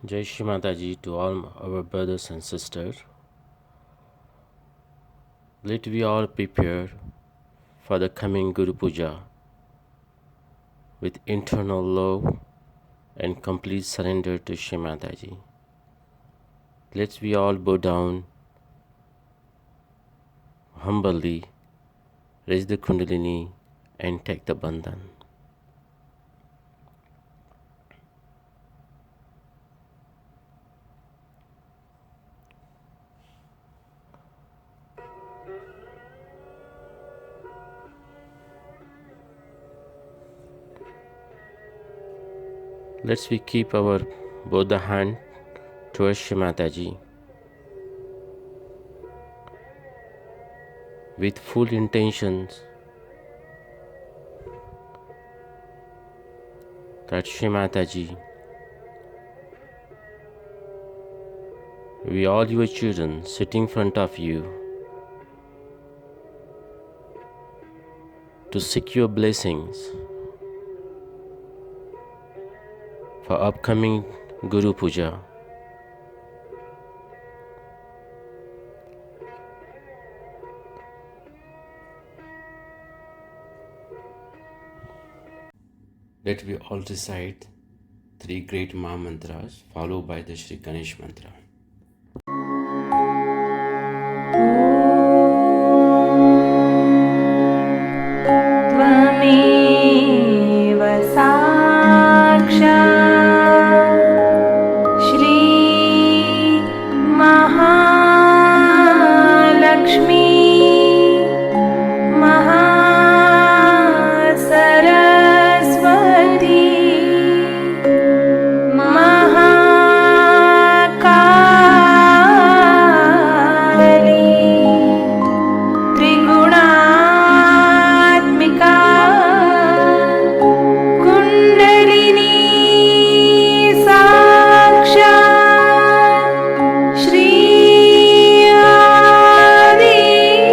Jai Shri Mataji to all our brothers and sisters. Let we all prepare for the coming Guru Puja with internal love and complete surrender to Shri Mataji. Let's we all bow down humbly, raise the Kundalini and take the Bandhan. Let's we keep our both the hand towards Shri Mataji with full intentions that Shri Mataji, we all your children sitting in front of you to secure blessings for upcoming Guru Puja. Let we all recite three great Maha mantras followed by the Shri Ganesh mantra. त्वमेव साक्षात् श्री महालक्ष्मी महासरस्वती महाकाली त्रिगुणात्मिका कुण्डलिनी साक्षात् श्री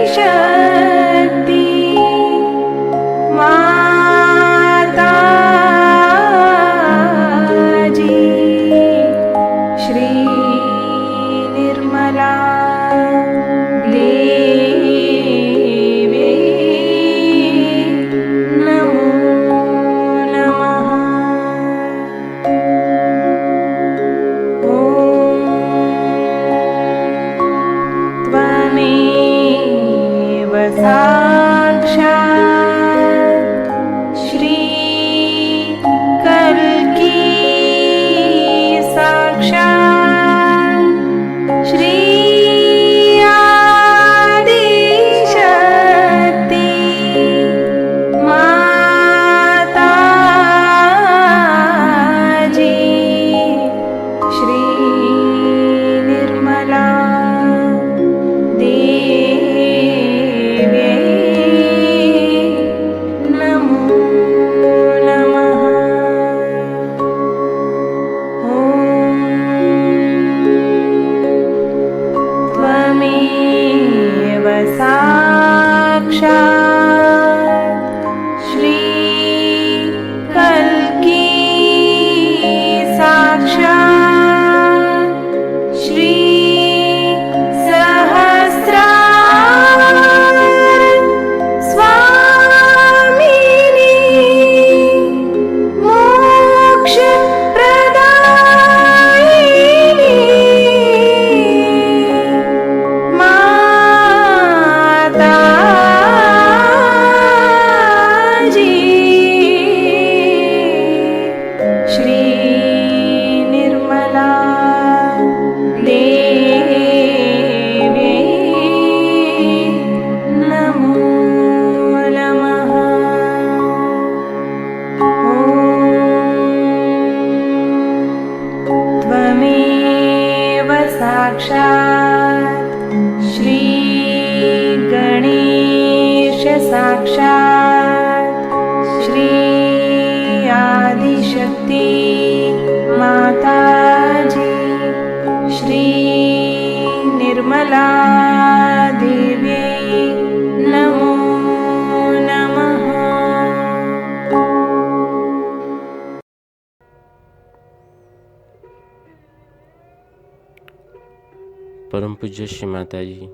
आदिशक्ति माताजी श्री निर्मला देवी नमो नमः। ॐ त्वमेव साक्षात् श्री कल्की साक्षात् श्री आदिशक्ति माताजी श्री निर्मला देवी नमो नमः। ॐ त्वमेव साक्षात् श्री कल्की साक्षात् श्री सहस्रार स्वामिनी मोक्षप्रदायिनी माताजी श्री निर्मला देवी नमो नमः। त्वमेव साक्षात् श्री गणेश साक्षात् श्री आदिशक्ति माताजी श्री निर्मला देवी नमो नमः। Param Pujya Shri Mataji,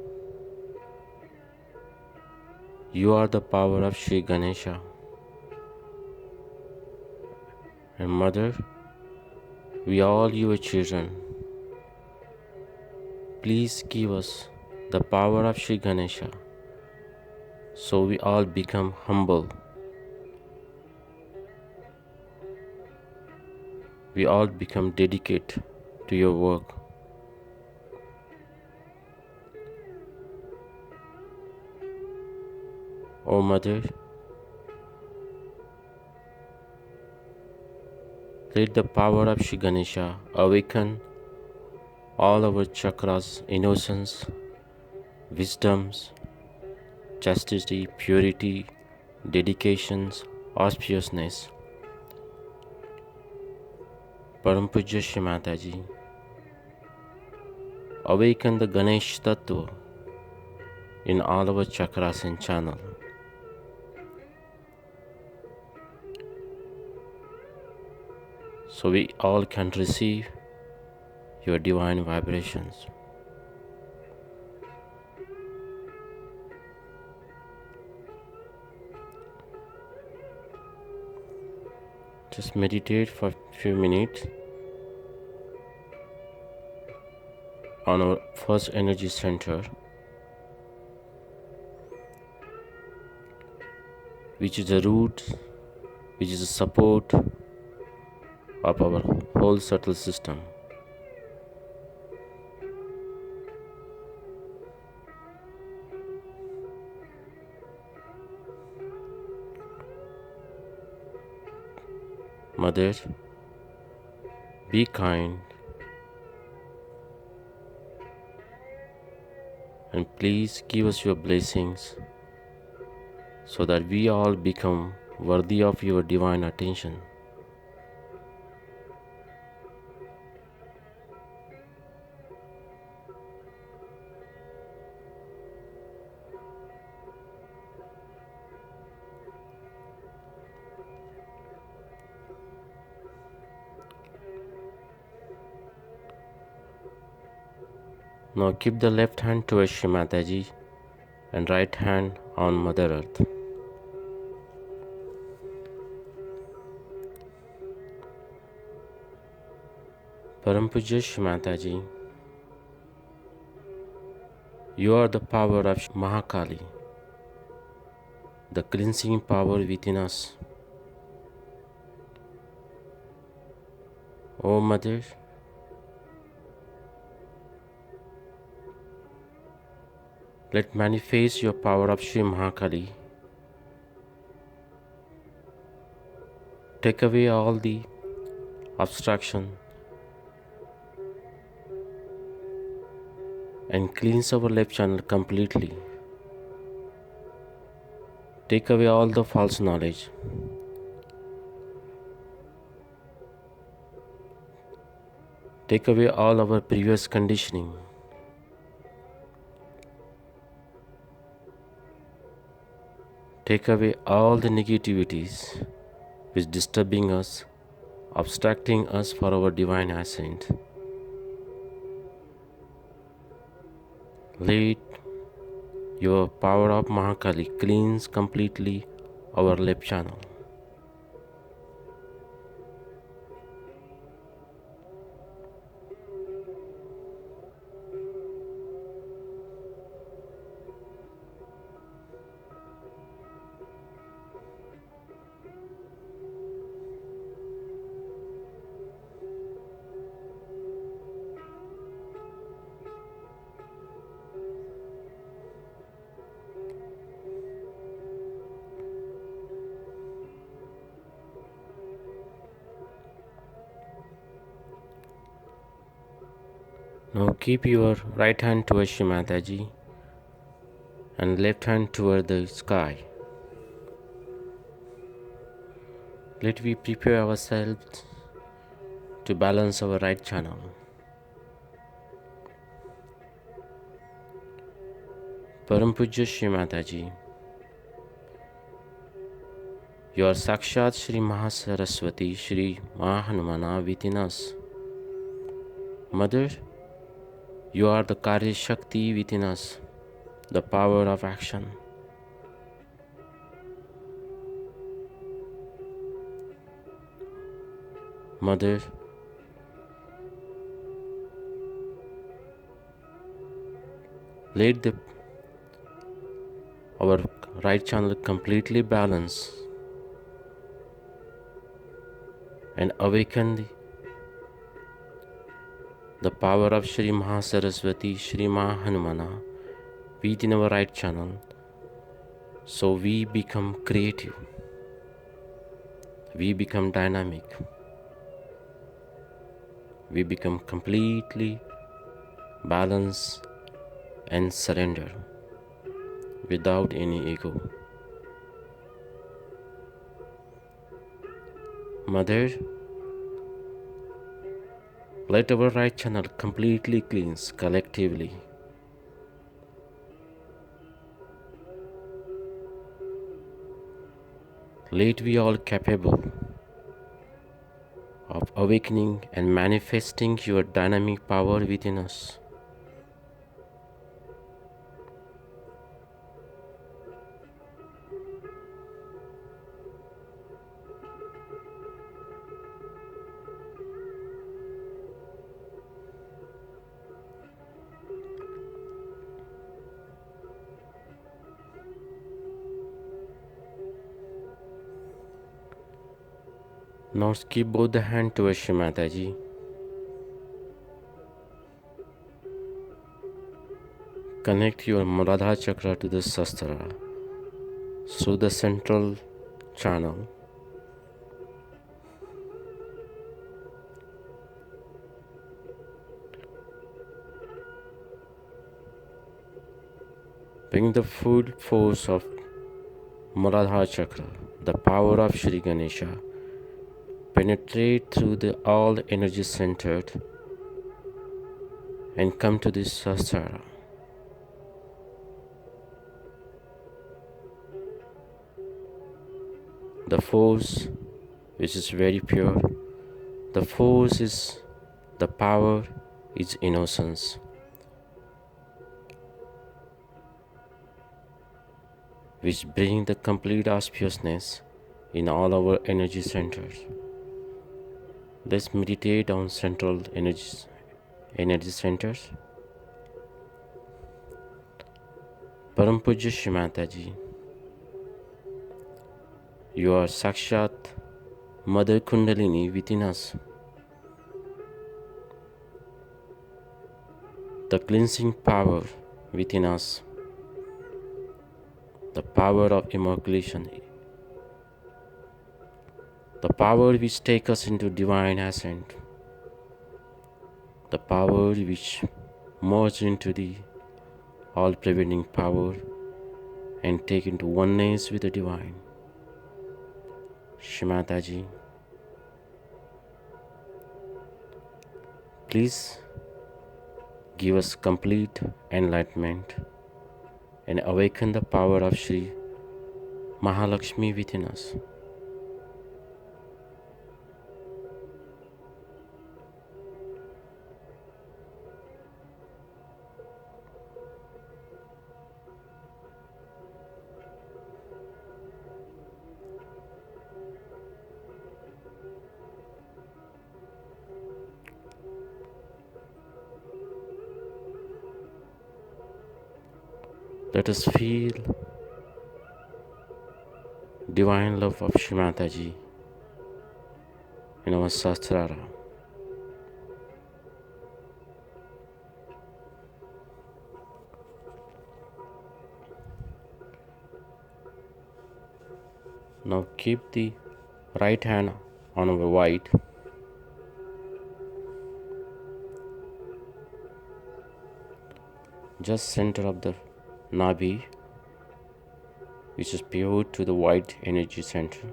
you are the power of Shri Ganesha. And Mother, we are all your children. Please give us the power of Shri Ganesha so we all become humble. We all become dedicated to your work. O Mother, let the power of Shri Ganesha awaken all our chakras, innocence, wisdoms, chastity, purity, dedications, auspiciousness. Param Pujya Shri Mataji, awaken the Ganesh Tattva in all our chakras and channel. So we all can receive your divine vibrations. Just meditate for a few minutes on our first energy center, which is the root, which is the support of our whole subtle system. Mother, be kind and please give us your blessings so that we all become worthy of your divine attention. Now keep the left hand towards Shri Mataji and right hand on Mother Earth. Param Pujya Shri Mataji, you are the power of Mahakali, the cleansing power within us. O Mother, let manifest your power of Shri Mahakali. Take away all the obstruction and cleanse our left channel completely. Take away all the false knowledge. Take away all our previous conditioning. Take away all the negativities which disturbing us, obstructing us for our divine ascent. Let your power of Mahakali cleanse completely our left channel. Now keep your right hand towards Shri Mataji and left hand toward the sky. Let we prepare ourselves to balance our right channel. Param Pujya Shri Mataji, you are Sakshat Shri Mahasaraswati Shri Mahanumana within us. Mother, You are the Karya Shakti within us, the power of action. Mother, let our right channel completely balance and awaken the power of Shri Mahasaraswati, Shri Mahanumana within our right channel, so we become creative, we become dynamic, we become completely balanced and surrender without any ego. Mother, let our right channel completely cleanse collectively. Let we all capable of awakening and manifesting your dynamic power within us. Now keep both the hand towards Shri Mataji. Connect your Muladhara chakra to the Sastra through the central channel. Bring the full force of Muladhara chakra, the power of Shri Ganesha, penetrate through the all energy centered and come to this Sastra. The force which is very pure, the force is the power is innocence. Which bring the complete auspiciousness in all our energy centers. Let's meditate on central energy centers. Param Puja Shri Mataji, you are Sakshat Mother Kundalini within us. The cleansing power within us, the power of immaculation, the power which takes us into divine ascent, the power which merges into the all-prevailing power and take into oneness with the divine. Shri Mataji, please give us complete enlightenment and awaken the power of Shri Mahalakshmi within us. Let us feel divine love of Shri Mataji in our Sahasrara. Now keep the right hand on our white. Just center of the Nabi, which is pure to the white energy center.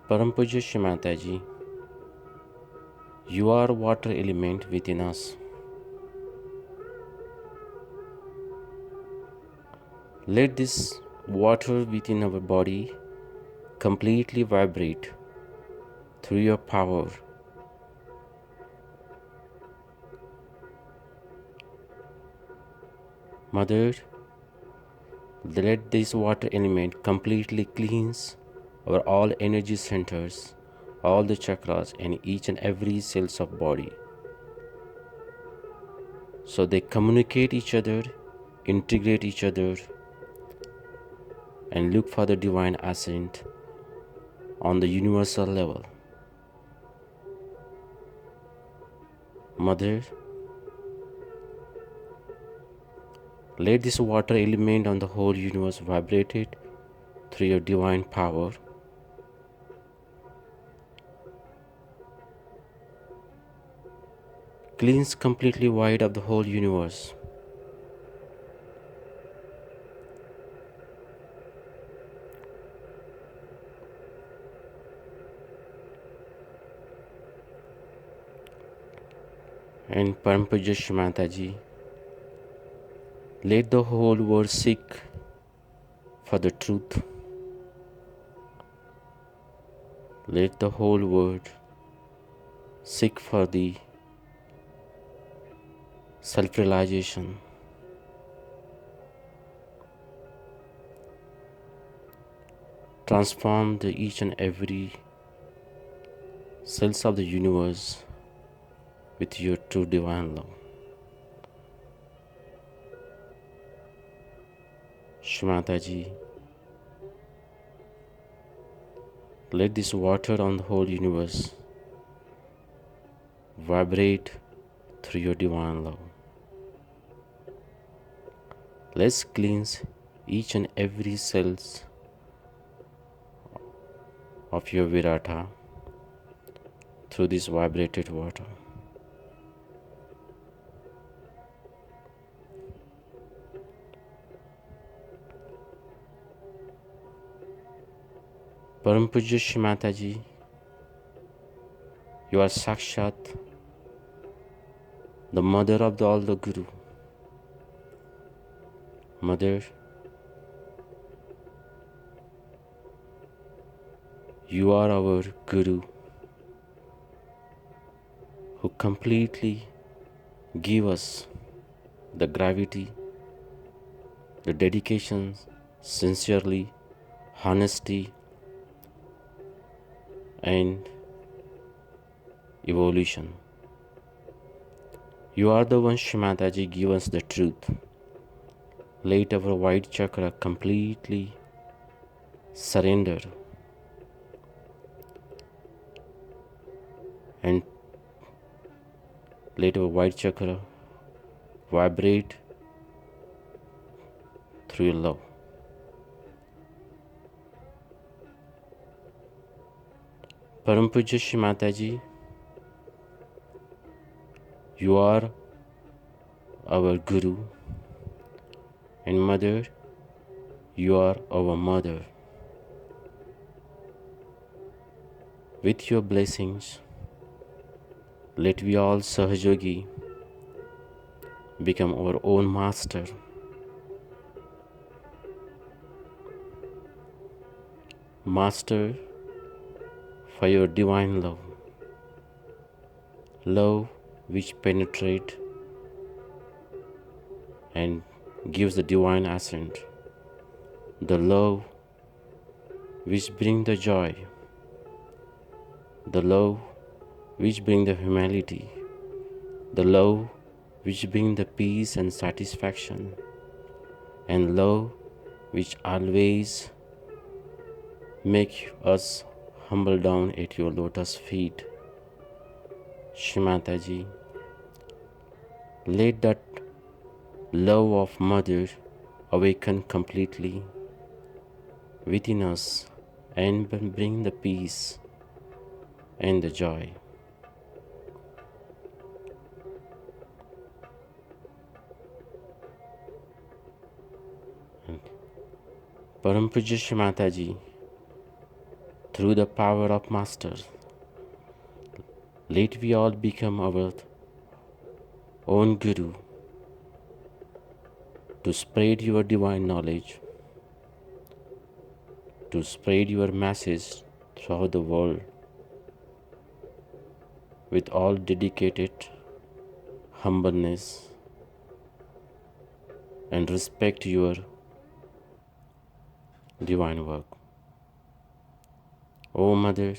Param Puja Shri Mataji, you are water element within us. Let this water within our body completely vibrate through your power. Mother, let this water element completely cleanse our all energy centers, all the chakras and each and every cells of body. So they communicate each other, integrate each other, and look for the divine ascent on the universal level. Mother, let this water element on the whole universe vibrate it through your divine power. Cleanse completely void of the whole universe. And Param Puja Mataji, let the whole world seek for the truth. Let the whole world seek for the self-realization. Transform the each and every cells of the universe with your true divine love. Shimataji, let this water on the whole universe vibrate through your divine love. Let's cleanse each and every cells of your Virata through this vibrated water. Param Pujya Mataji, you are Sakshat, the mother of all the Guru. Mother, you are our Guru who completely give us the gravity, the dedication, sincerely, honesty, and evolution. You are the one, Shimataji, give us the truth. Let our white chakra completely surrender and let our white chakra vibrate through your love. Param Pujya Mataji, you are our Guru, and Mother, you are our Mother. With your blessings, let we all Sahajogi become our own master. Master for your divine love. Love which penetrates and gives the divine ascent. The love which brings the joy. The love which brings the humility. The love which brings the peace and satisfaction. And love which always make us humble down at your lotus feet. Shimataji, let that love of Mother awaken completely within us and bring the peace and the joy. Param Pujya Mataji, through the power of Master, let we all become our own Guru to spread your divine knowledge, to spread your message throughout the world, with all dedicated humbleness and respect your divine work. O Mother,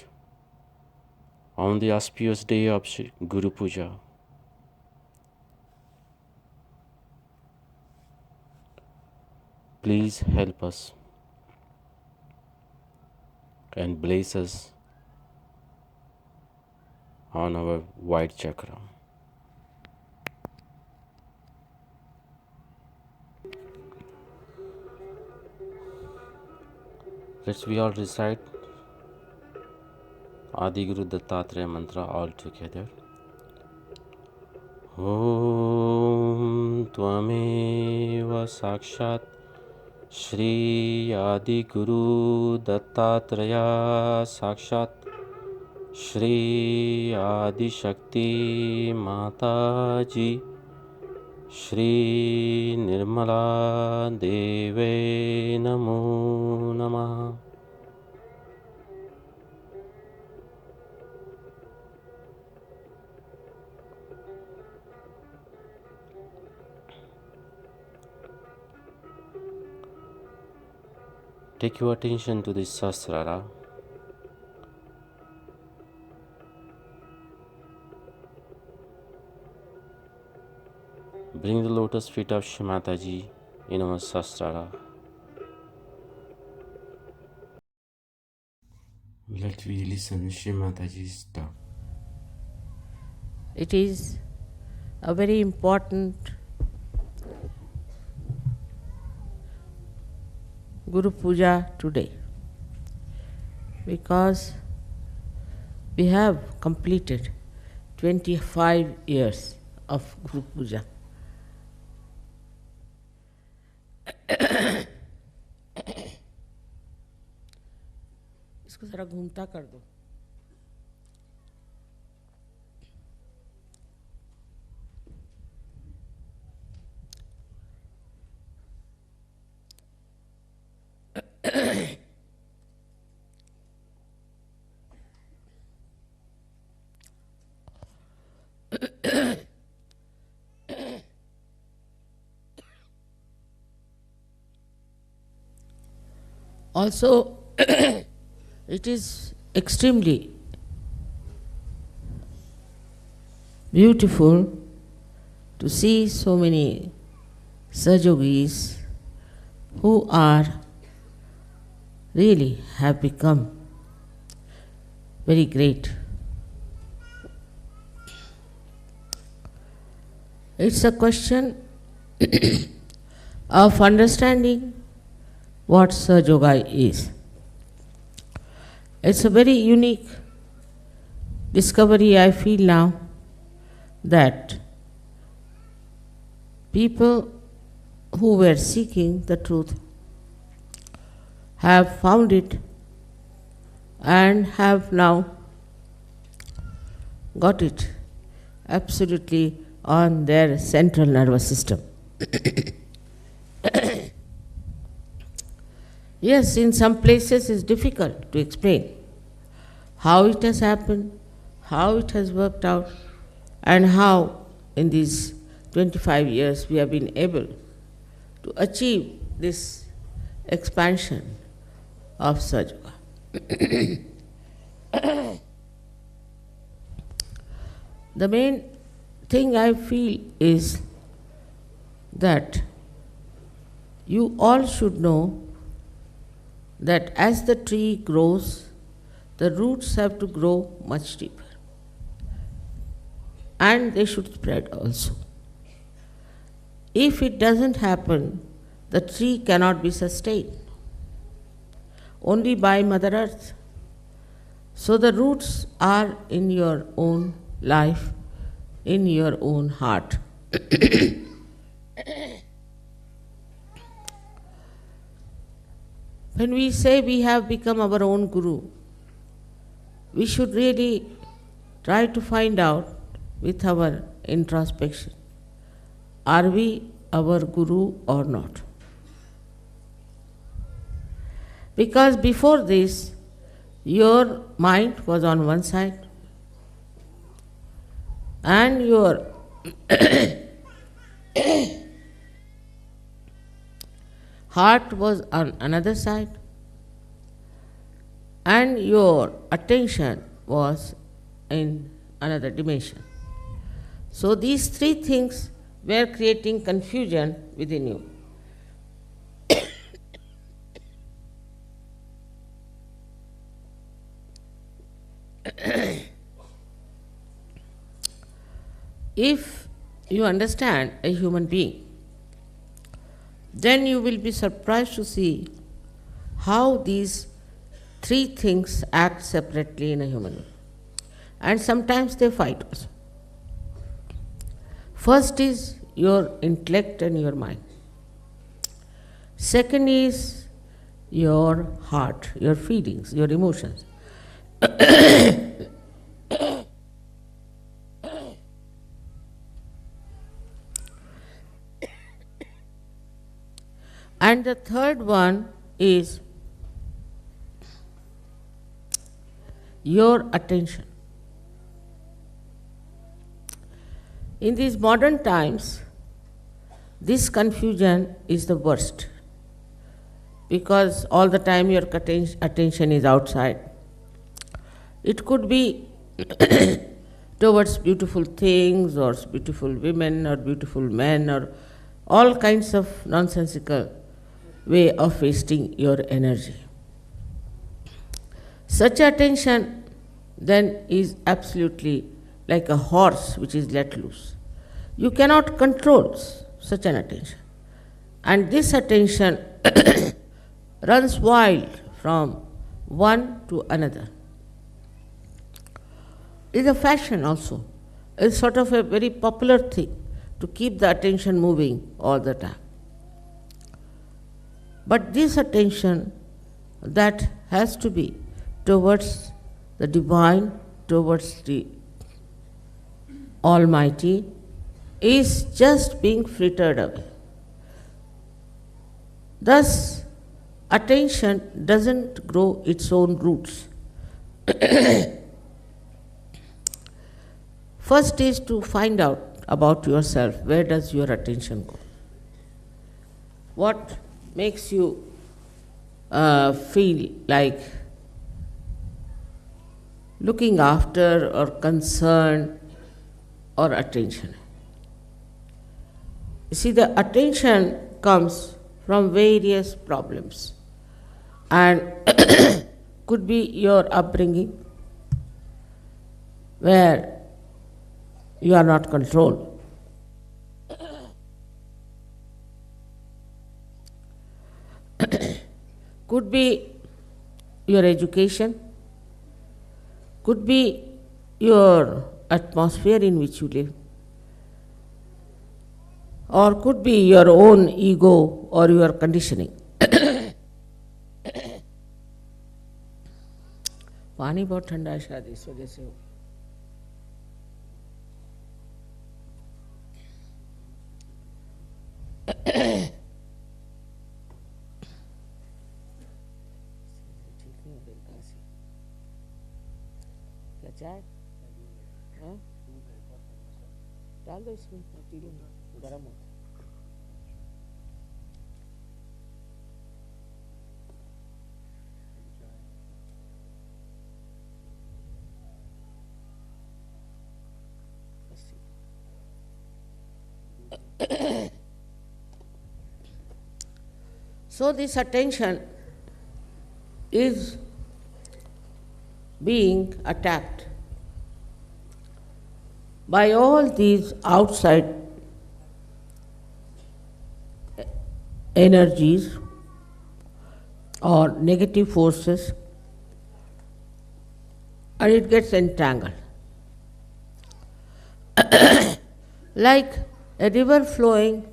on the auspicious day of Guru Puja, please help us and bless us on our white chakra. Let's we all recite Adi Guru Dattatreya mantra all together. Om Tvameva Sakshat Shri Adi Guru Dattatreya Sakshat Shri Adi Shakti Mata Ji Shri Nirmala Deve Namo Namah. Take your attention to this Sahasrara. Bring the lotus feet of Shri Mataji in our Sahasrara. Let we listen Shri Mataji's talk. It is a very important Guru Puja today because we have completed 25 years of Guru Puja. इसको जरा घूमता कर दो. Also, it is extremely beautiful to see so many Sajogis who are really have become very great. It's a question of understanding what Sajoga is. It's a very unique discovery I feel now that people who were seeking the truth have found it and have now got it absolutely on their central nervous system. Yes, in some places it's difficult to explain how it has happened, how it has worked out, and how in these 25 years we have been able to achieve this expansion of Sajoga. The main thing I feel is that you all should know that as the tree grows, the roots have to grow much deeper. And they should spread also. If it doesn't happen, the tree cannot be sustained. Only by Mother Earth. So the roots are in your own life, in your own heart. When we say we have become our own Guru, we should really try to find out with our introspection, are we our Guru or not? Because before this, your mind was on one side, and your heart was on another side, and your attention was in another dimension. So these three things were creating confusion within you. If you understand a human being, then you will be surprised to see how these three things act separately in a human being. And sometimes they fight also. First is your intellect and your mind. Second is your heart, your feelings, your emotions. And the third one is your attention. In these modern times, this confusion is the worst because all the time your attention is outside. It could be towards beautiful things or beautiful women or beautiful men or all kinds of nonsensical way of wasting your energy. Such attention then is absolutely like a horse which is let loose. You cannot control such an attention. And this attention runs wild from one to another. It's a fashion also. It's sort of a very popular thing to keep the attention moving all the time. But this attention that has to be towards the divine, towards the Almighty, is just being frittered away. Thus, attention doesn't grow its own roots. First is to find out about yourself. Where does your attention go? What makes you feel like looking after or concern or attention? You see, the attention comes from various problems and could be your upbringing where you are not controlled. Could be your education, could be your atmosphere in which you live, or could be your own ego or your conditioning. पानी बहुत ठंडा है शायद इस वजह से क्या चाय हाँ डाल दो इसमें पी लो गरम हो So this attention is being attacked by all these outside energies or negative forces, and it gets entangled. Like a river flowing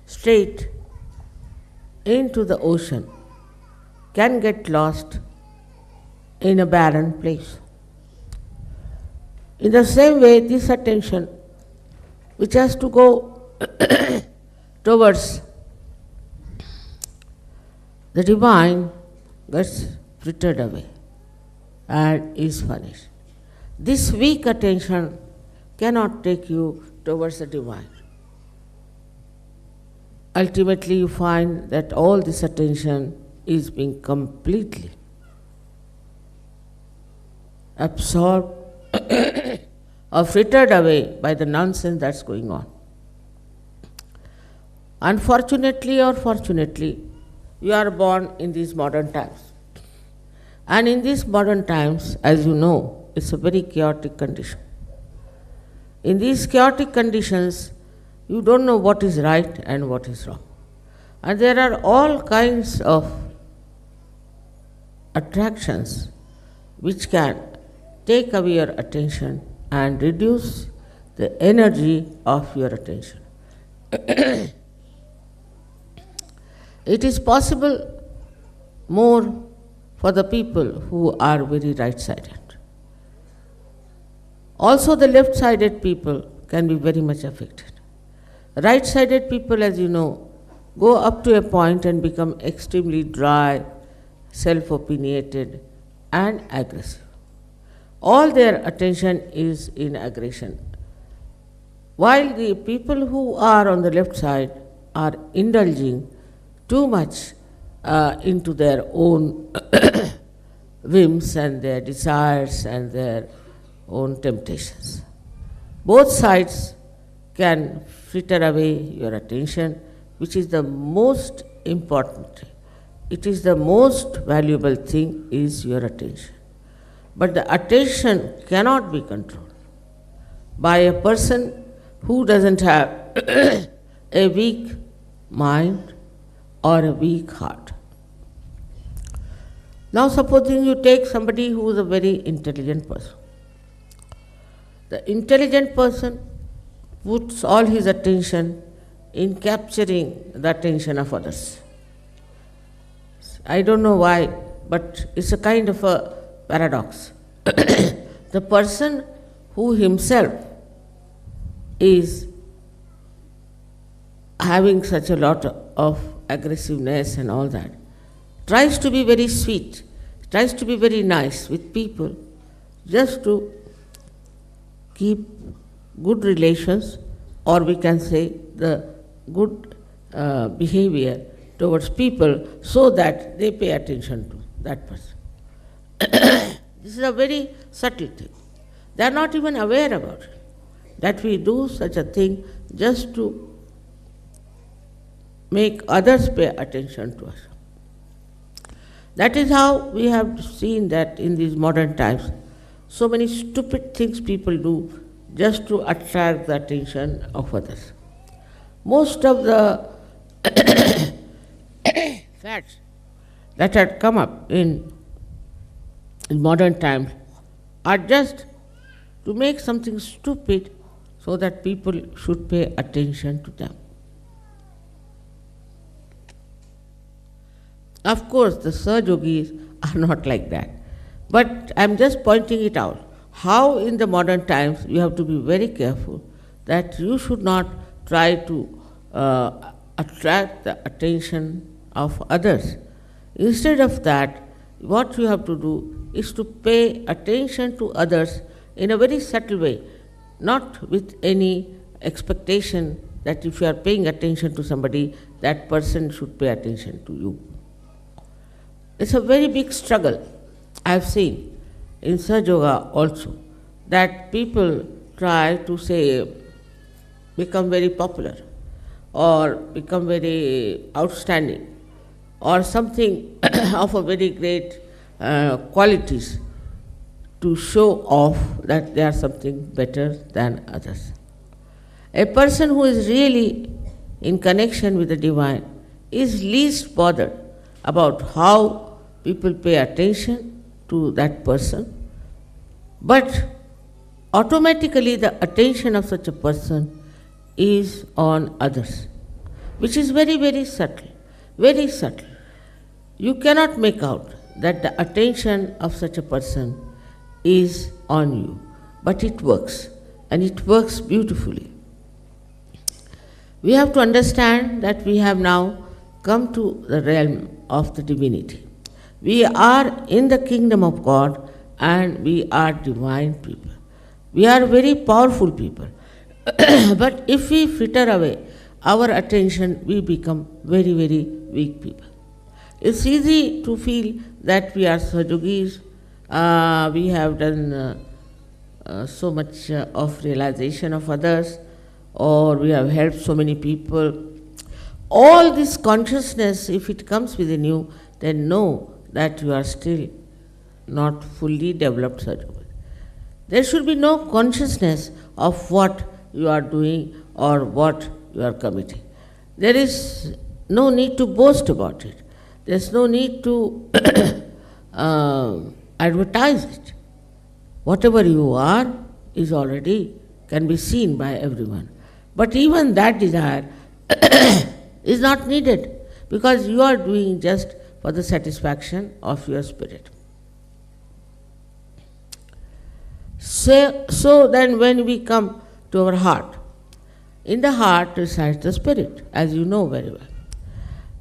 straight into the ocean can get lost in a barren place. In the same way, this attention, which has to go towards the divine, gets frittered away and is punished. This weak attention cannot take you towards the divine. Ultimately, you find that all this attention is being completely absorbed or frittered away by the nonsense that's going on. Unfortunately or fortunately, you are born in these modern times. And in these modern times, as you know, it's a very chaotic condition. In these chaotic conditions, you don't know what is right and what is wrong. And there are all kinds of attractions which can take away your attention and reduce the energy of your attention. It is possible more for the people who are very right-sided. Also, the left-sided people can be very much affected. Right-sided people, as you know, go up to a point and become extremely dry, self-opinionated, and aggressive. All their attention is in aggression. While the people who are on the left side are indulging too much into their own whims and their desires and their own temptations. Both sides can fritter away your attention, which is the most important thing. It is the most valuable thing is your attention. But the attention cannot be controlled by a person who doesn't have a weak mind or a weak heart. Now supposing you take somebody who is a very intelligent person. The intelligent person puts all his attention in capturing the attention of others. I don't know why, but it's a kind of a paradox. The person who himself is having such a lot of aggressiveness and all that, tries to be very sweet, tries to be very nice with people, just to keep good relations, or we can say the good behavior towards people so that they pay attention to that person. This is a very subtle thing. They are not even aware about it, that we do such a thing just to make others pay attention to us. That is how we have seen that in these modern times, so many stupid things people do just to attract the attention of others. Most of the fads that had come up in modern times are just to make something stupid so that people should pay attention to them. Of course, the Saj Yogis are not like that. But I am just pointing it out, how in the modern times you have to be very careful that you should not try to attract the attention of others. Instead of that, what you have to do is to pay attention to others in a very subtle way, not with any expectation that if you are paying attention to somebody, that person should pay attention to you. It's a very big struggle I have seen in Saj Yoga also, that people try to say, become very popular or become very outstanding or something of a very great qualities to show off that they are something better than others. A person who is really in connection with the divine is least bothered about how people pay attention to that person, but automatically the attention of such a person is on others, which is very, very subtle, very subtle. You cannot make out that the attention of such a person is on you, but it works, and it works beautifully. We have to understand that we have now come to the realm of the divinity. We are in the kingdom of God and we are divine people. We are very powerful people. But if we fritter away our attention, we become very, very weak people. It's easy to feel that we are Sahajogis, we have done so much of realization of others, or we have helped so many people. All this consciousness, if it comes within you, then know that you are still not fully developed Sahajogi. There should be no consciousness of what you are doing or what you are committing. There is no need to boast about it. There is no need to advertise it. Whatever you are is already can be seen by everyone. But even that desire is not needed, because you are doing just for the satisfaction of your spirit. So then when we come to our heart, in the heart resides the spirit, as you know very well.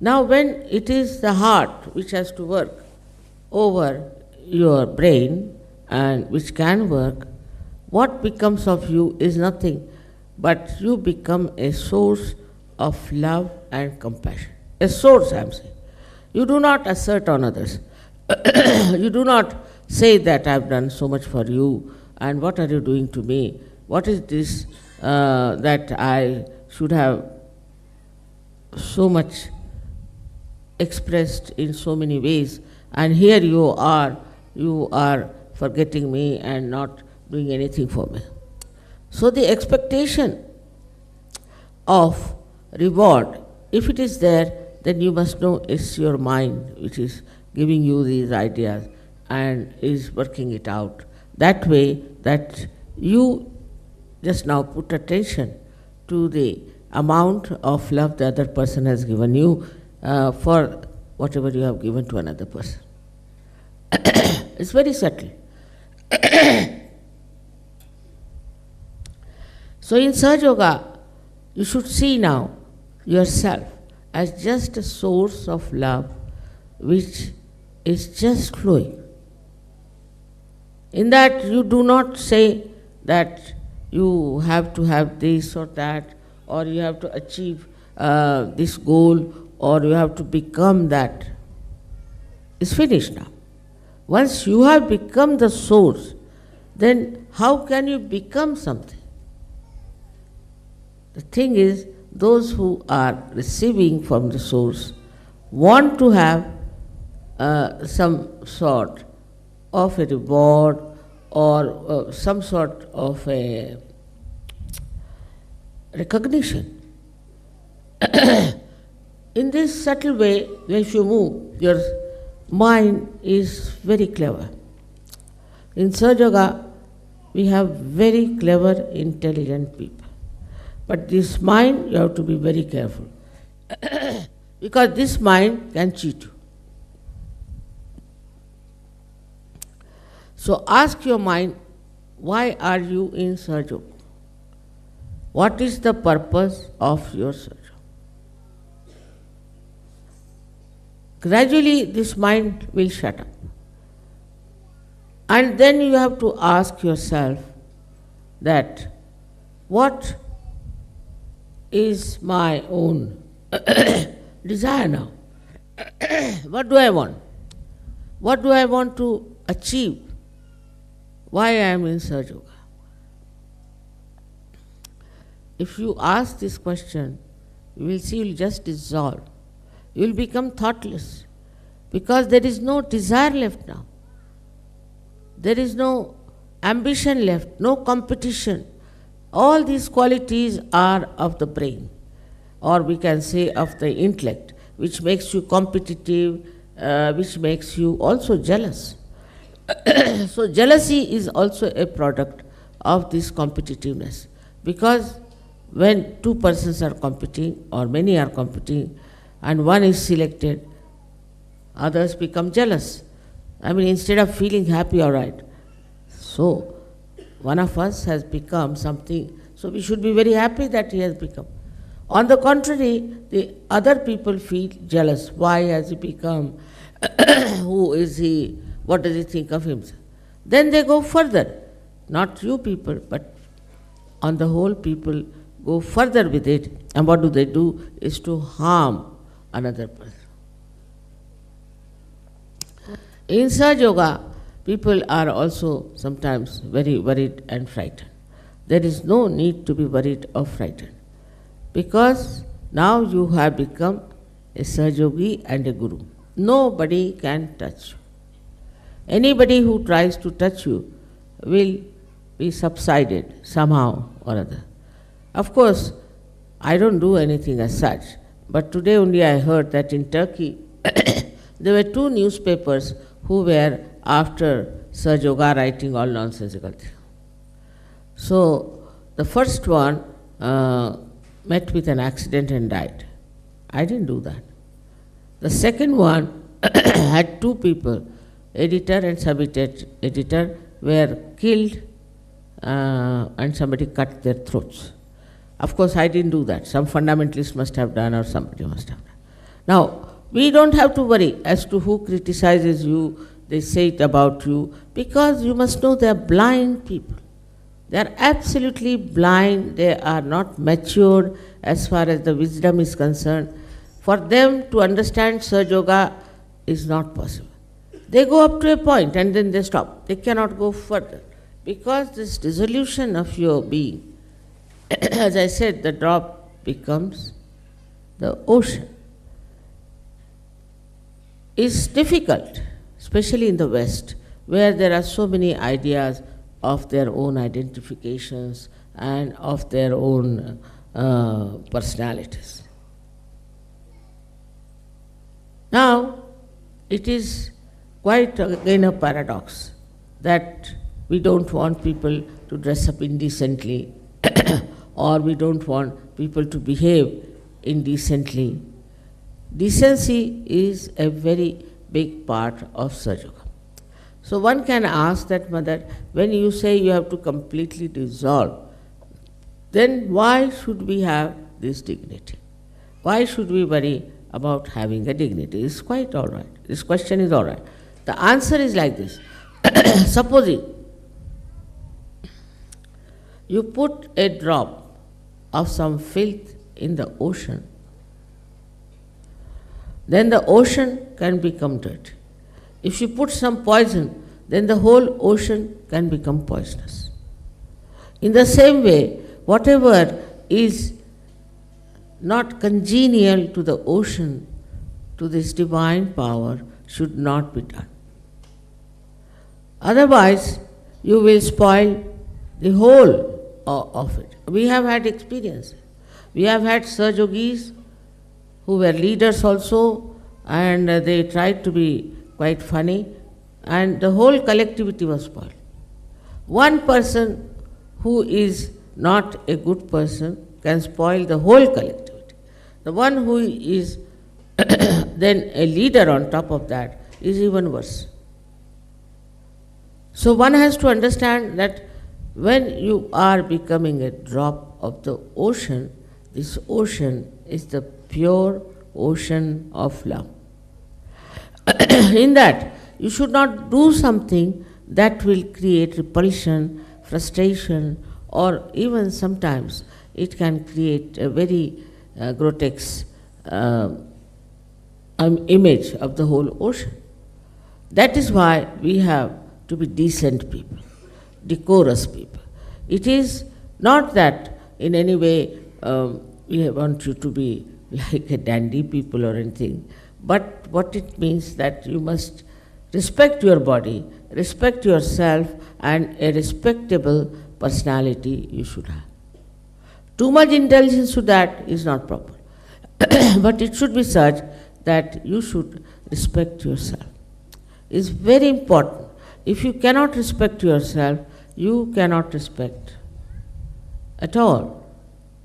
Now when it is the heart which has to work over your brain, and which can work, what becomes of you is nothing but you become a source of love and compassion. A source, I am saying. You do not assert on others. You do not say that I have done so much for you, and what are you doing to me? What is this that I should have so much expressed in so many ways, and here you are forgetting me and not doing anything for me. So the expectation of reward, if it is there, then you must know it's your mind which is giving you these ideas and is working it out that way that you just now put attention to the amount of love the other person has given you for whatever you have given to another person. It's very subtle. So in Sahaja Yoga, you should see now yourself as just a source of love which is just flowing. In that you do not say that you have to have this or that, or you have to achieve this goal, or you have to become that. It's finished now. Once you have become the source, then how can you become something? The thing is, those who are receiving from the source want to have some sort of a reward or some sort of a recognition. In this subtle way, if you move, your mind is very clever. In Sahaja Yoga, we have very clever, intelligent people. But this mind, you have to be very careful. Because this mind can cheat you. So ask your mind, why are you in Sahaja Yoga? What is the purpose of your Sahaja Yoga? Gradually this mind will shut up. And then you have to ask yourself that what is my own desire now? What do I want? What do I want to achieve? Why I am in Sahaja Yoga? If you ask this question, you will see you will just dissolve. You will become thoughtless, because there is no desire left now. There is no ambition left, no competition. All these qualities are of the brain, or we can say of the intellect, which makes you competitive, which makes you also jealous. So jealousy is also a product of this competitiveness, because when two persons are competing or many are competing and one is selected, others become jealous. I mean, instead of feeling happy, all right. So one of us has become something, so we should be very happy that he has become. On the contrary, the other people feel jealous. Why has he become? Who is he? What does he think of himself? Then they go further. not you people, but on the whole people go further with it, and what do is to harm another person. In Sahaja Yoga, people are also sometimes very worried and frightened. There is no need to be worried or frightened, because now you have become a Sahaja Yogi and a Guru. Nobody can touch you. Anybody who tries to touch you will be subsided somehow or other. Of course, I don't do anything as such, but today only I heard that in Turkey there were 2 newspapers who were after Sahaja Yoga writing all nonsensical things. So the first one met with an accident and died. I didn't do that. The second one had 2 people, editor and sub-editor, were killed and somebody cut their throats. Of course, I didn't do that. Some fundamentalist must have done, or somebody must have done. Now, we don't have to worry as to who criticizes you, they say it about you, because you must know they are blind people. They are absolutely blind, they are not matured as far as the wisdom is concerned. For them to understand Sahaja Yoga is not possible. They go up to a point and then they stop. They cannot go further, because this dissolution of your being, as I said, the drop becomes the ocean, is difficult, especially in the West, where there are so many ideas of their own identifications and of their own personalities. Now, it is quite again a paradox that we don't want people to dress up indecently or we don't want people to behave indecently. Decency is a very big part of Sahaja Yoga. So one can ask that, Mother, when you say you have to completely dissolve, then why should we have this dignity? Why should we worry about having a dignity? It's quite all right. This question is all right. The answer is like this. Supposing you put a drop of some filth in the ocean, then the ocean can become dirty. If you put some poison, then the whole ocean can become poisonous. In the same way, whatever is not congenial to the ocean, to this divine power, should not be done. Otherwise, you will spoil the whole of it. We have had experience. We have had Sahaja Yogis who were leaders also, and they tried to be quite funny, and the whole collectivity was spoiled. One person who is not a good person can spoil the whole collectivity. The one who is then a leader on top of that is even worse. So one has to understand that when you are becoming a drop of the ocean, this ocean is the pure ocean of love. In that, you should not do something that will create repulsion, frustration, or even sometimes it can create a very grotesque image of the whole ocean. That is why we have to be decent people, decorous people. It is not that in any way we want you to be like a dandy people or anything, but what it means that you must respect your body, respect yourself, and a respectable personality you should have. Too much indulgence to that is not proper. But it should be such that you should respect yourself. It's very important. If you cannot respect yourself, you cannot respect at all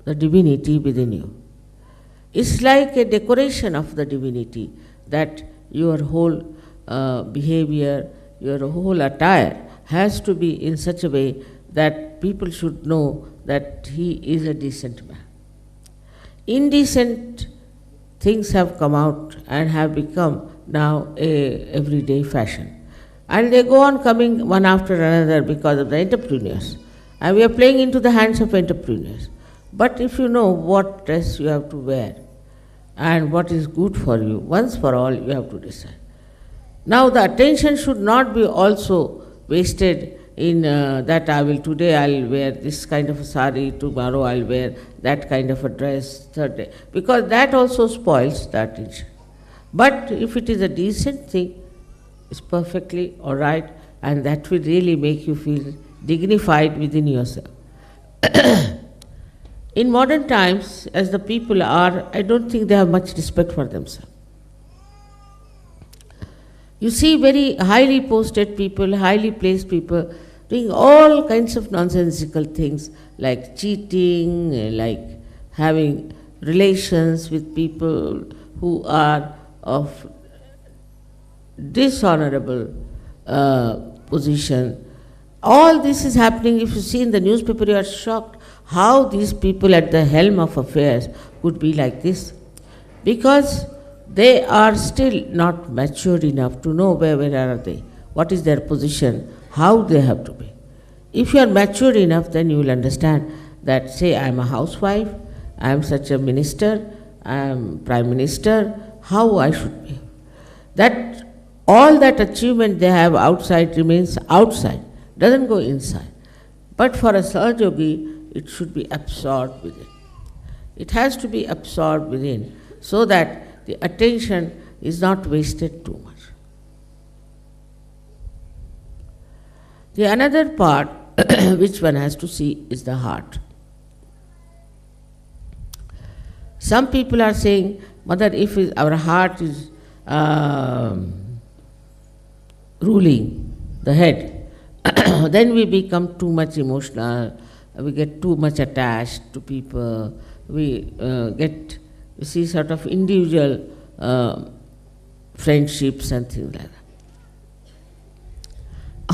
the divinity within you. It's like a decoration of the divinity, that your whole behavior, your whole attire has to be in such a way that people should know that he is a decent man. Indecent things have come out and have become now a everyday fashion. And they go on coming one after another because of the entrepreneurs. And we are playing into the hands of entrepreneurs. But if you know what dress you have to wear and what is good for you, once for all you have to decide. Now the attention should not be also wasted in that today I'll wear this kind of a sari, tomorrow I'll wear that kind of a dress, third day, because that also spoils the attention. But if it is a decent thing, it's perfectly all right, and that will really make you feel dignified within yourself. In modern times, as the people are, I don't think they have much respect for themselves. You see very highly posted people, highly placed people doing all kinds of nonsensical things like cheating, like having relations with people who are of dishonorable position. All this is happening. If you see in the newspaper, you are shocked how these people at the helm of affairs could be like this, because they are still not matured enough to know where are they, what is their position, how they have to be. If you are matured enough, then you will understand that, say, I am a housewife, I am such a minister, I am prime minister, how I should be. That all that achievement they have outside remains outside, doesn't go inside. But for a Sahaja Yogi, it should be absorbed within. It has to be absorbed within so that the attention is not wasted too much. The another part which one has to see is the heart. Some people are saying, Mother, if our heart is ruling the head, then we become too much emotional, we get too much attached to people, we see sort of individual friendships and things like that.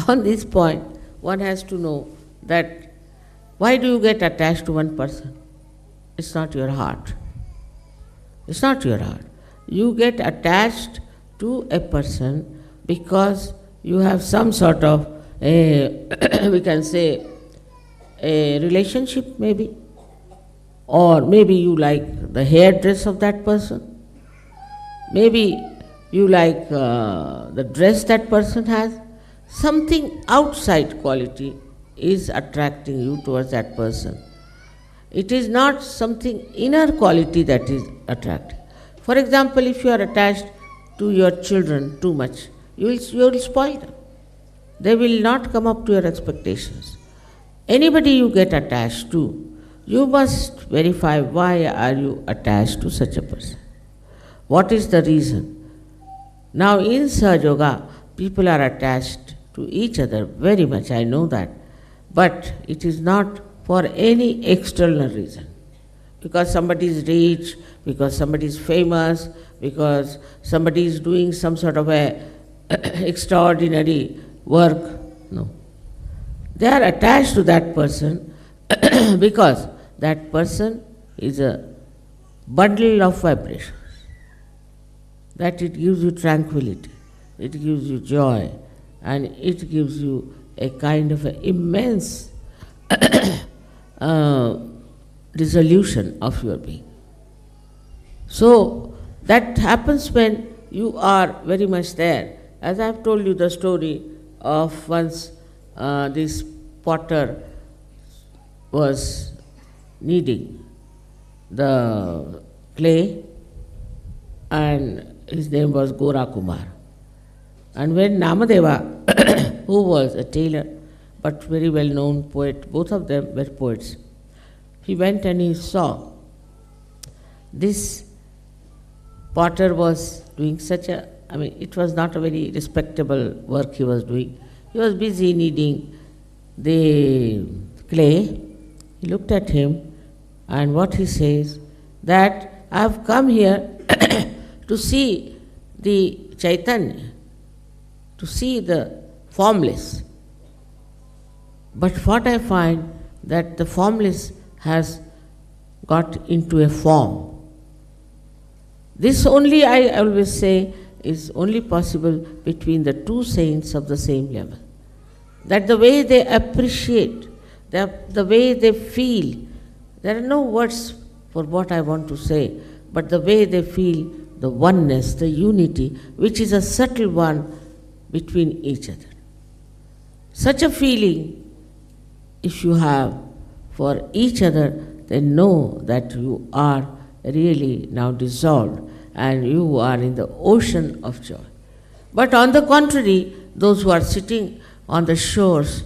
On this point, one has to know that why do you get attached to one person? It's not your heart. It's not your heart. You get attached to a person because you have some sort of we can say a relationship maybe, or maybe you like the hairdress of that person, maybe you like the dress that person has. Something outside quality is attracting you towards that person. It is not something inner quality that is attractive. For example, if you are attached to your children too much, you will spoil them. They will not come up to your expectations. Anybody you get attached to, you must verify why are you attached to such a person. What is the reason? Now in Sahaja Yoga, people are attached to each other very much, I know that. But it is not for any external reason. Because somebody is rich, because somebody is famous, because somebody is doing some sort of a extraordinary work. No. They are attached to that person because that person is a bundle of vibrations. That it gives you tranquility, it gives you joy, and it gives you a kind of an immense resolution of your being. So that happens when you are very much there. As I have told you the story of once this potter was kneading the clay, and his name was Gora Kumar. And when Namadeva, who was a tailor but very well known poet, both of them were poets, he went and he saw this potter was doing such a, it was not a very respectable work he was doing. He was busy kneading the clay. He looked at him, and what he says, that I have come here to see the Chaitanya, to see the formless. But what I find, that the formless has got into a form. This only, I always say, is only possible between the two saints of the same level. That the way they appreciate, the way they feel, there are no words for what I want to say, but the way they feel the oneness, the unity, which is a subtle one between each other. Such a feeling, if you have for each other, then know that you are really now dissolved and you are in the ocean of joy. But on the contrary, those who are sitting on the shores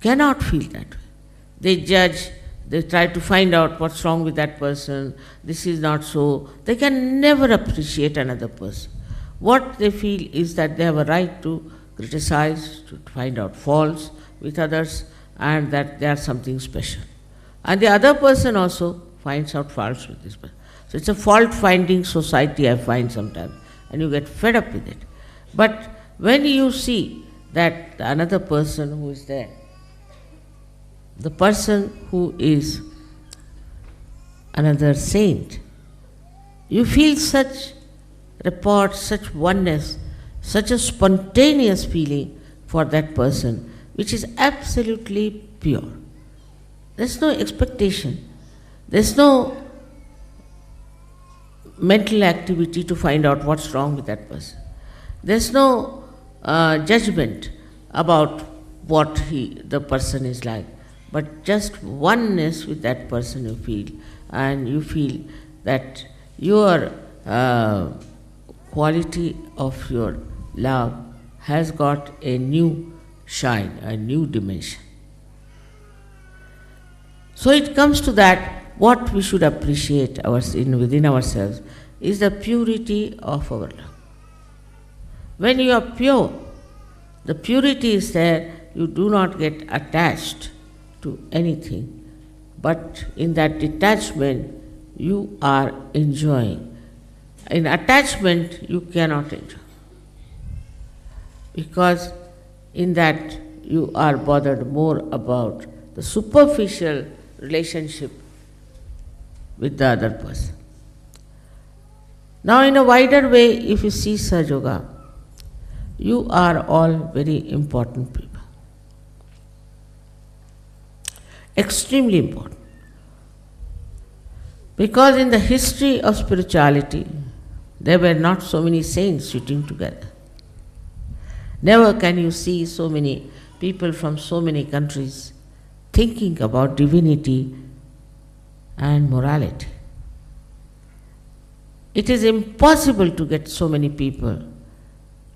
cannot feel that way. They judge, they try to find out what's wrong with that person, this is not so. They can never appreciate another person. What they feel is that they have a right to criticize, to find out faults with others, and that they are something special. And the other person also finds out faults with this person. So it's a fault-finding society, I find sometimes, and you get fed up with it. But when you see that another person who is there, the person who is another saint, you feel such rapport, such oneness, such a spontaneous feeling for that person, which is absolutely pure. There's no expectation, there's no mental activity to find out what's wrong with that person. There's no judgment about what the person is like, but just oneness with that person you feel, and you feel that your quality of your love has got a new shine, a new dimension. So it comes to that, what we should appreciate within ourselves is the purity of our love. When you are pure, the purity is there, you do not get attached to anything, but in that detachment you are enjoying. In attachment you cannot enjoy, because in that you are bothered more about the superficial relationship with the other person. Now in a wider way, if you see Sahaja Yoga, you are all very important people. Extremely important. Because in the history of spirituality, there were not so many saints sitting together. Never can you see so many people from so many countries thinking about divinity and morality. It is impossible to get so many people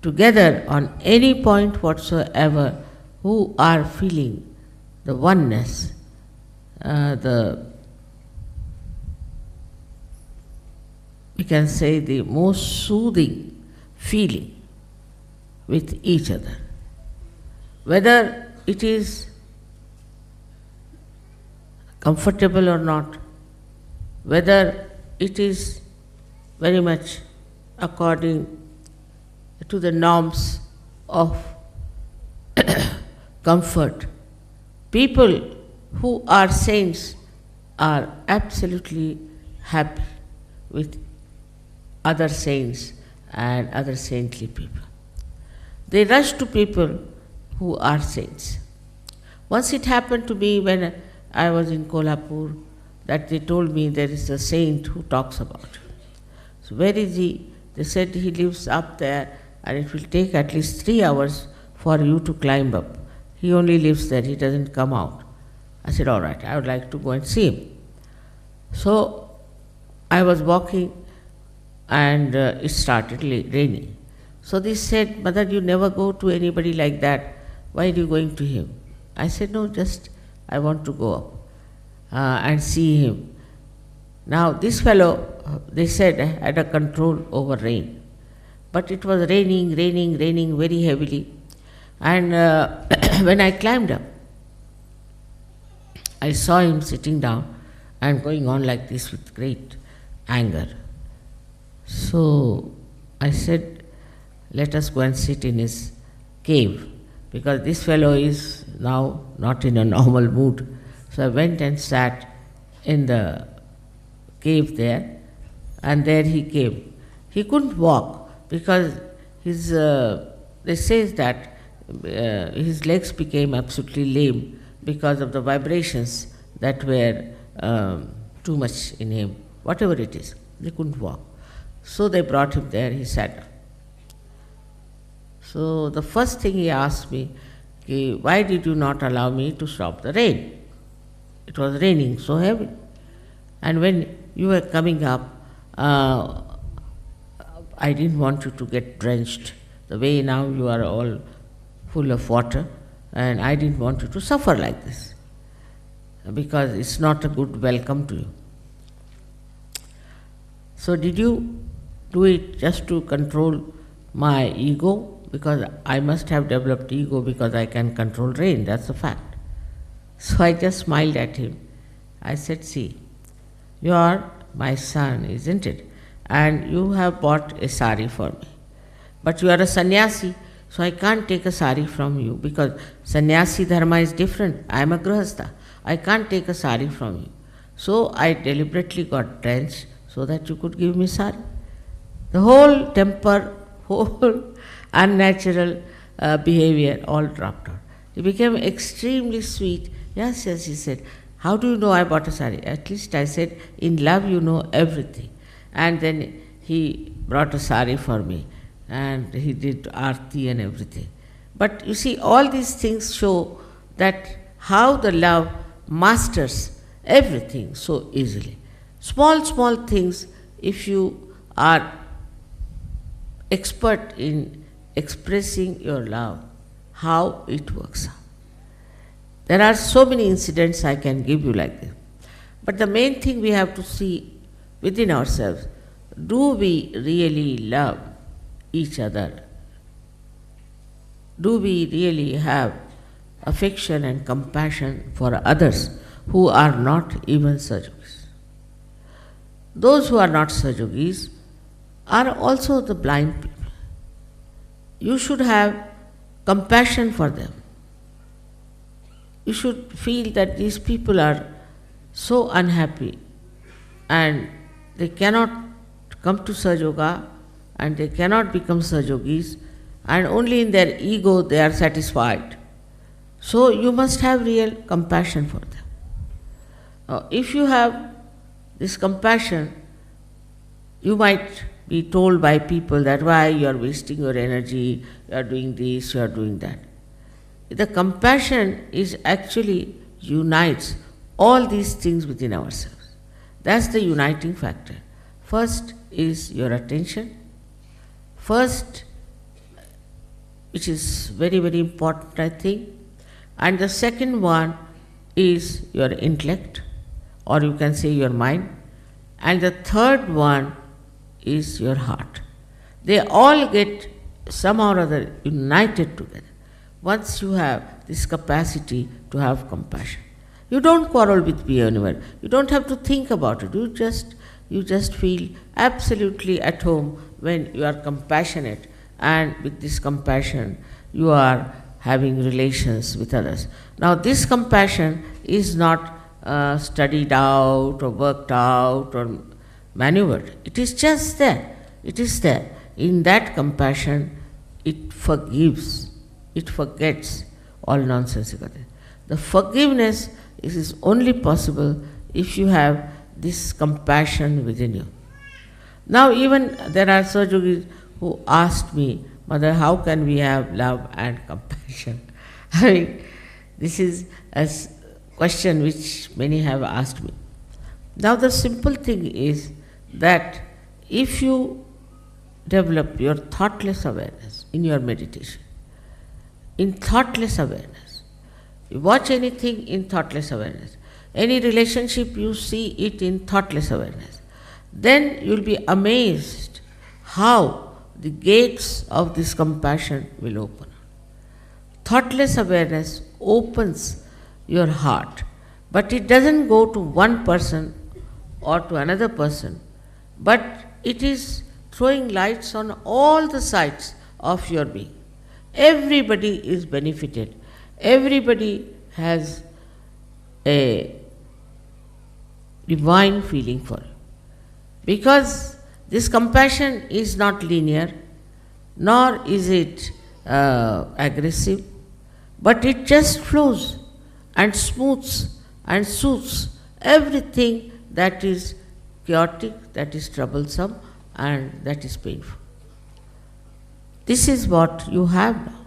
together on any point whatsoever who are feeling the oneness, we can say the most soothing feeling with each other. Whether it is comfortable or not, whether it is very much according to the norms of comfort. People who are saints are absolutely happy with other saints and other saintly people. They rush to people who are saints. Once it happened to me when I was in Kolhapur, that they told me there is a saint who talks about you. So where is he? They said he lives up there and it will take at least 3 hours for you to climb up. He only lives there, he doesn't come out. I said, all right, I would like to go and see him. So I was walking and it started raining. So they said, Mother, you never go to anybody like that. Why are you going to him? I said, no, just I want to go up and see him. Now this fellow, they said, had a control over rain. But it was raining very heavily. And when I climbed up, I saw him sitting down and going on like this with great anger. So I said, let us go and sit in his cave, because this fellow is now not in a normal mood. So I went and sat in the cave there, and there he came. He couldn't walk because they says that his legs became absolutely lame because of the vibrations that were too much in him, whatever it is. They couldn't walk. So they brought him there, he sat down. So the first thing he asked me, why did you not allow me to stop the rain? It was raining so heavy. And when you were coming up, I didn't want you to get drenched. The way now you are all full of water, and I didn't want you to suffer like this, because it's not a good welcome to you. So did you do it just to control my ego? Because I must have developed ego because I can control rain, that's a fact. So I just smiled at him. I said, see, you are my son, isn't it? And you have bought a sari for me. But you are a sannyasi, so I can't take a sari from you because sannyasi dharma is different. I am a grihastha. I can't take a sari from you. So I deliberately got drenched so that you could give me sari. The whole temper, whole unnatural behavior all dropped out. He became extremely sweet. Yes, he said, how do you know I bought a sari? At least I said, in love you know everything. And then he brought a sari for me and he did aarti and everything. But you see, all these things show that how the love masters everything so easily. Small things, if you are expert in expressing your love, how it works out. There are so many incidents I can give you like this. But the main thing we have to see within ourselves, do we really love each other? Do we really have affection and compassion for others who are not even Sajogis? Those who are not Sajogis are also the blind people. You should have compassion for them. You should feel that these people are so unhappy and they cannot come to Sajoga and they cannot become Sajogis, and only in their ego they are satisfied. So you must have real compassion for them. If you have this compassion, you might be told by people that why you are wasting your energy, you are doing this, you are doing that. The compassion is actually unites all these things within ourselves. That's the uniting factor. First is your attention. First, which is very, very important, I think. And the second one is your intellect, or you can say your mind. And the third one is your heart. They all get somehow or other united together once you have this capacity to have compassion. You don't quarrel with anyone. You don't have to think about it. You just feel absolutely at home when you are compassionate, and with this compassion you are having relations with others. Now this compassion is not studied out or worked out or maneuvered. It is just there. It is there. In that compassion, it forgives. It forgets all nonsensical things. The forgiveness is only possible if you have this compassion within you. Now even there are Sajogis who asked me, Mother, how can we have love and compassion? I mean, this is a question which many have asked me. Now the simple thing is that if you develop your thoughtless awareness in your meditation, in thoughtless awareness, you watch anything in thoughtless awareness, any relationship you see it in thoughtless awareness, then you will be amazed how the gates of this compassion will open. Thoughtless awareness opens your heart, but it doesn't go to one person or to another person, but it is throwing lights on all the sides of your being. Everybody is benefited. Everybody has a divine feeling for it. Because this compassion is not linear, nor is it aggressive, but it just flows and smooths and soothes everything that is chaotic, that is troublesome, and that is painful. This is what you have now.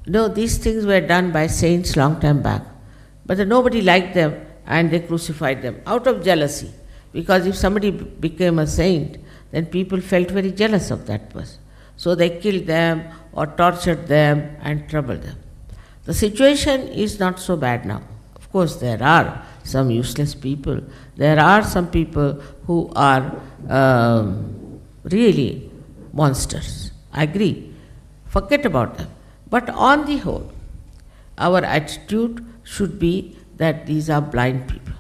No, these things were done by saints long time back, but nobody liked them and they crucified them out of jealousy. Because if somebody became a saint, then people felt very jealous of that person. So they killed them or tortured them and troubled them. The situation is not so bad now. Of course, there are some useless people. There are some people who are really monsters. I agree. Forget about them. But on the whole, our attitude should be that these are blind people.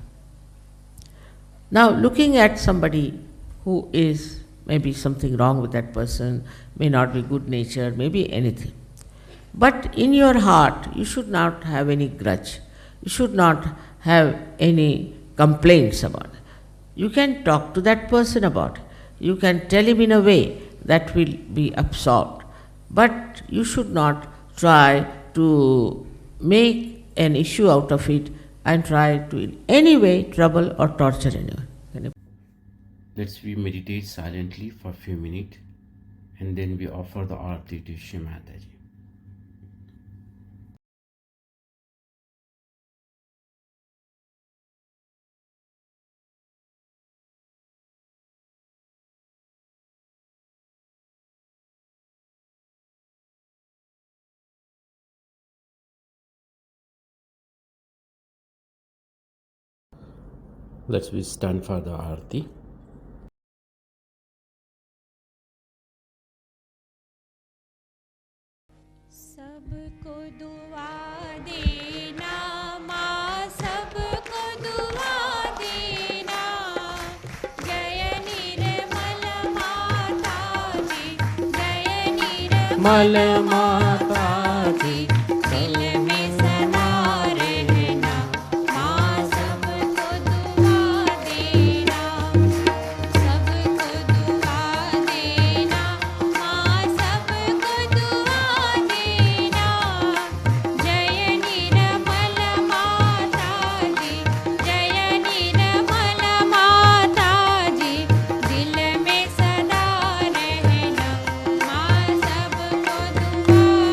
Now, looking at somebody who is maybe something wrong with that person, may not be good natured, maybe anything. But in your heart, you should not have any grudge. You should not have any complaints about it. You can talk to that person about it. You can tell him in a way that will be absorbed. But you should not try to make an issue out of it and try to in any way trouble or torture anyone. Let's we meditate silently for a few minutes and then we offer the arati to Shri Mataji. Let's we stand for the arati. सबको दुआ देना माँ सबको दुआ देना जय निर्मल माता जी जय निर्मल माता जी दिल में सदा रहना माँ सबको दुआ देना सबको दुआ देना माँ सबको दुआ देना जय निर्मल माता जी जय निर्मल माता जी दिल में सदा रहना माँ सबको दुआ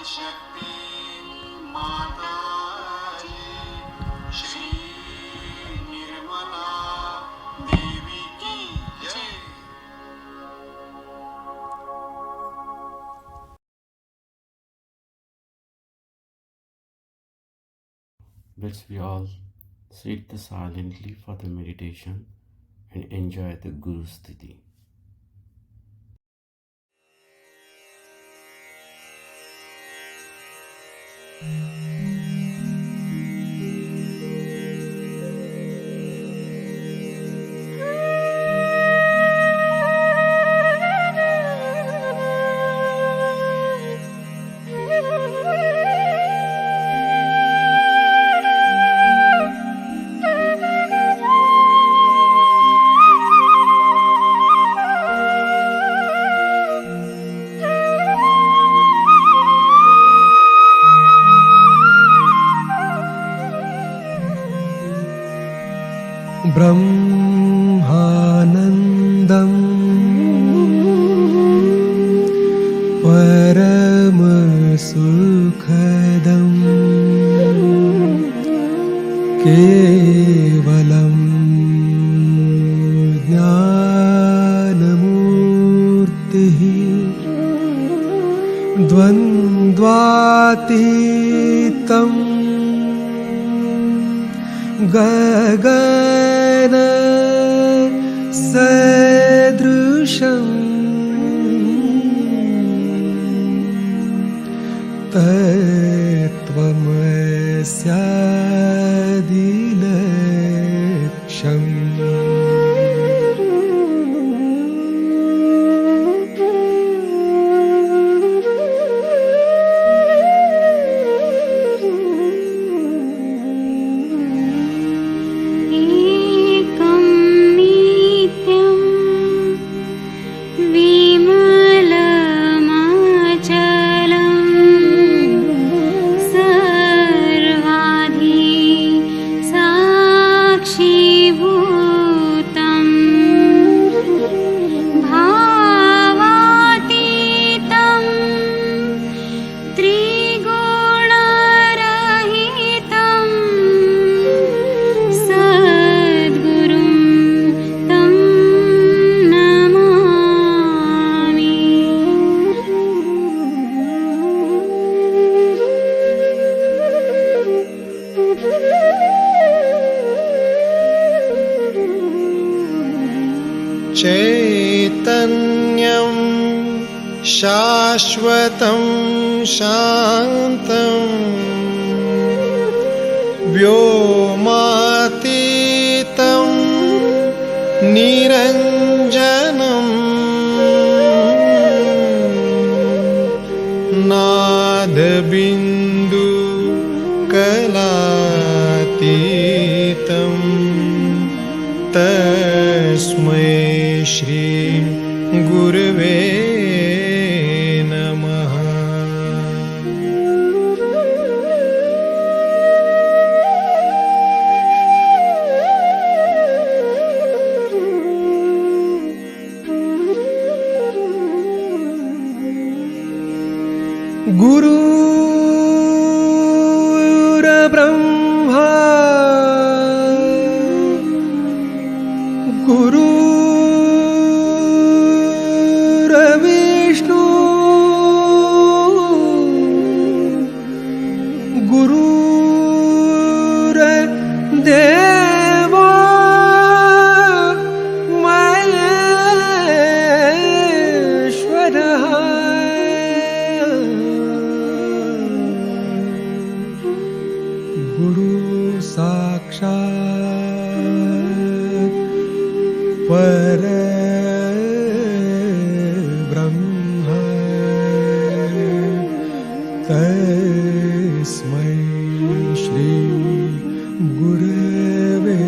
Let's we all sit silently for the meditation and enjoy the Guru Sthiti. ब्रह्मानन्दम् परमसुखदम् केवलं ज्ञानमूर्तिः द्वन्द्वातीतम् गगन सदृशम् तत्त्वमस्यादिलक्ष्यम् एकं नित्यं विमलमचलं सर्वाधि साक्षीभूतं भावातीतं त्रिगुणरहितं सद्गुरुं तं नमामि। चैतन्यं शाश्वतं शान्तं व्योमातीतं निरञ्जनं नादबिन्दु कलातीतं तस्मै श्री गुरवे नमः। गुरुर्ब्रह्मा गुरुर्विष्णु गुरुर्देवो महेश्वरः गुरु साक्षात् परब्रह्म तस्मै श्री गुरवे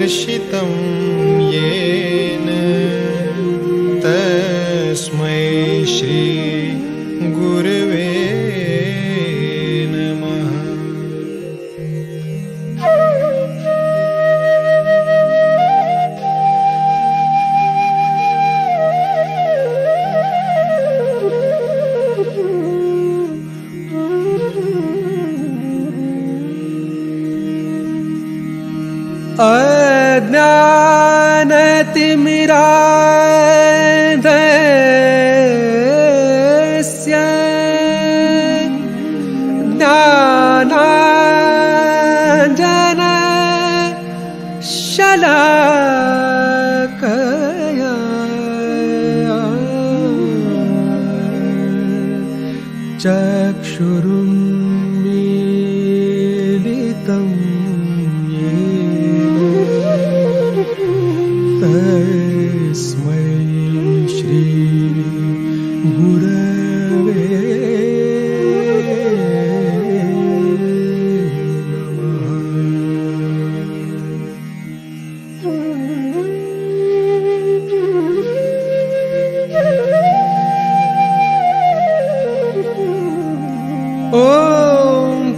दर्शितं येन तस्मै श्री गुरवे नमः। अज्ञानतिमिरान्धस्य ज्ञानाञ्जनशलाकया चक्षुरुन्मीलितं तस्मै श्री गुरवे नमः। ॐ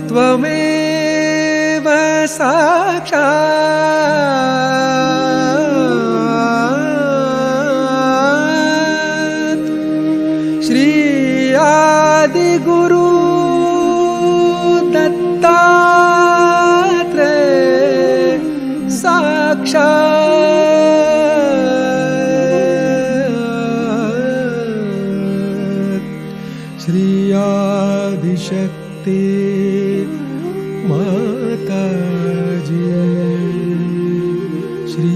त्वमेव साक्षात् श्री आदिगुरु दत्तात्रेय साक्षात् श्री आदिशक्ति माताजी श्री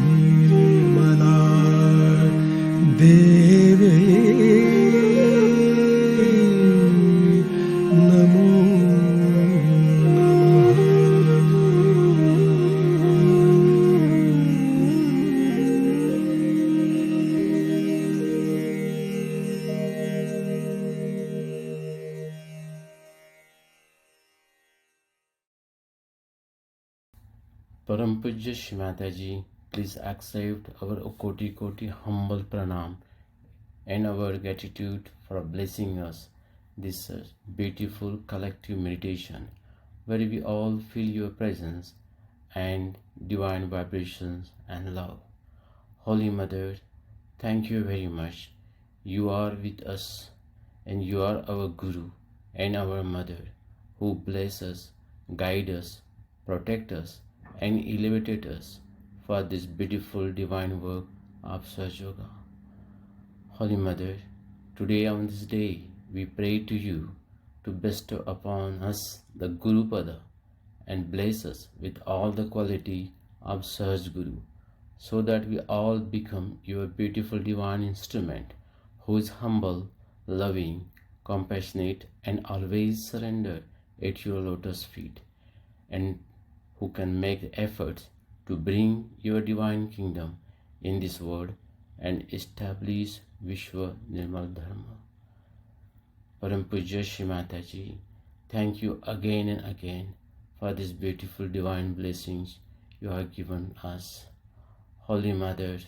निर्मला देवी नमो Param Pujya Shrimataji, please accept our Koti Koti humble pranam and our gratitude for blessing us this beautiful collective meditation where we all feel your presence and divine vibrations and love. Holy Mother, thank you very much. You are with us and you are our Guru and our Mother who bless us, guide us, protect us and elevated us for this beautiful divine work of Saj Yoga. Holy Mother, today on this day we pray to you to bestow upon us the Guru Pada and bless us with all the quality of Saj Guru so that we all become your beautiful divine instrument who is humble, loving, compassionate and always surrender at your lotus feet and who can make efforts to bring your divine kingdom in this world and establish Vishwa Nirmal Dharma. Param Pujya Shrimataji, thank you again and again for these beautiful divine blessings you have given us. Holy Mother,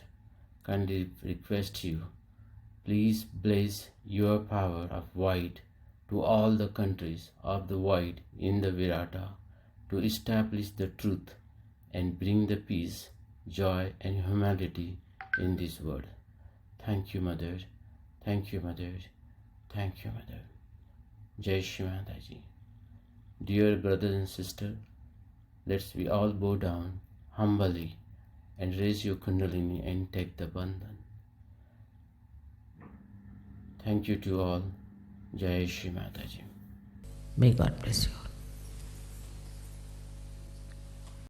kindly request you, please bless your power of white to all the countries of the white in the Virata to establish the truth and bring the peace, joy and humanity in this world. Thank you, Mother. Thank you, Mother. Thank you, Mother. Jai Shri Mataji. Dear brothers and sisters, let's we all bow down humbly and raise your kundalini and take the bandhan. Thank you to all. Jai Shri Mataji. May God bless you all.